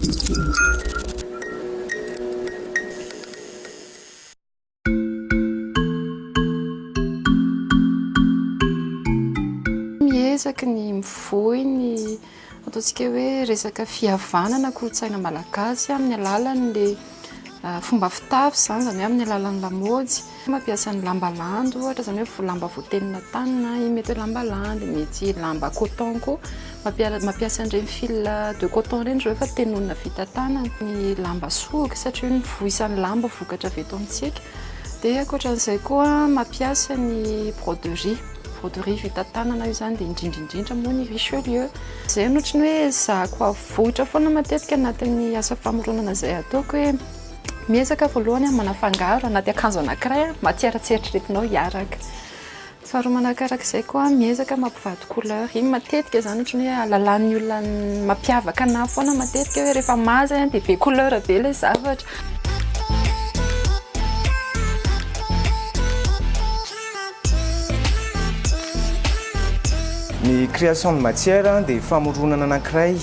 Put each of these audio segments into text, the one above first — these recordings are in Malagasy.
Miezaky ny mivoy ny ataontsika hoe resaka fihavanana kolontsaina malagasy amin'ny alalan'le fomba fitafy zany amin'ny alalan'ny lamaody. Mampiasa ny lamba landy ohatra zany hoe lamba voatenina tanana, mety hoe lamba landy, mety lamba coton koa. Mampiasa an'ireny fil de coton ireny rehefa tenonina vita tanana. Ny lamba soky satria ny voisan'ny lamba vokatra avy eto amintsika. Dia ankoatran'izay koa mampiasa ny broderie vita tanana io zany dia indrindraindrindra moa ny Richelieu. Izay no ohatry ny hoe zahako avoitra foana matetika anatin'ny asa famoronana izay ataoko hoe miezaka voalohany manafangaro anaty akanjo anankiray matière tsy eritreretinao hiaraka. Faharoa manarakarak'izay koa miezaka mampivady couleur. Iny matetika zany ohatry ny hoe alalan'ny olona mampiavaka anahy foana matetika hoe rehefa maza dia be couleur be ilay zavatra. Ny création de matière dia famoronana anankiray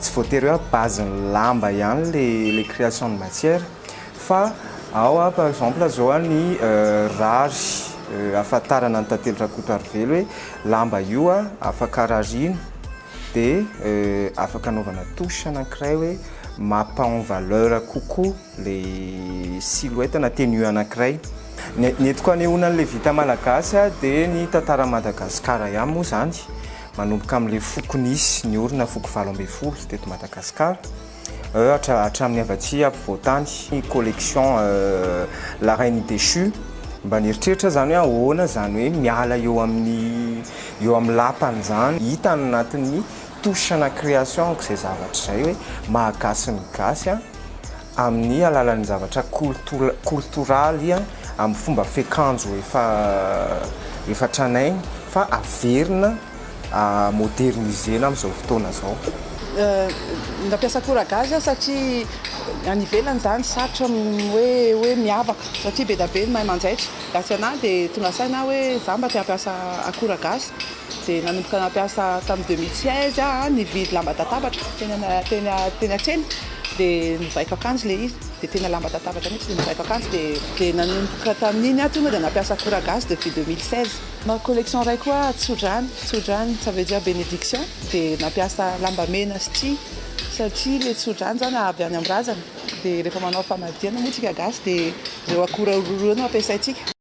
tsy voatery hoe base-ny lamba ihany les créations de matière fa ao par exemple zao ny rary ahafantarana ny tantely Rakotoarivelo hoe lamba io afaka rarina dia afaka anaovana touche anankiray hoe mampa en valeur kokoa les silhouette na tenue anankiray. Ny eto koa anehoana an'ilay vita malagasy dia ny tantara Madagasikara ihany moa zany manomboka amin'ilay foko nisy ny orona foko 7 teto Madagasikara hatramin'ny avy aty ampovoantany ny collection La Reine Déchue mba nieritreritra zany hoe ahoana zany hoe miala eo amin'ny lapany zany hita anatin'ny touche na création izay zavatra izay hoe mahagasy ny gasy amin'ny alalan'ny zavatra culturale amin'ny fomba fiakanjo efa tranainy fa averina modernisena amin'izao fotoana izao. Nampiasa akora gasy satria any ivelany zany sarotra hoe miavaka satria be da be ny mahay manjaitra. Gasy anahy dia tonga saina hoe za mba te hampiasa akora gasy dia nanomboka nampiasa tamin'ny 2016 nividy lamba tatabatra teny atsena dia nivaiko akanjo ilay izy dia tena lamba tatabatra mihitsy dia nivaiko akanjo dia nanomboka tamin'iny tonga dia nampiasa akora gasy depuis 2016. Ma collection ray koa Tsodrany ça veut dire bénédiction dia nampiasa lamba mena sy tia satria ilay Tsodrany zany avy any amin'ny razana dia rehefa manao famadihana moa tsika gasy dia ireo akora roa no ampiasaitsika.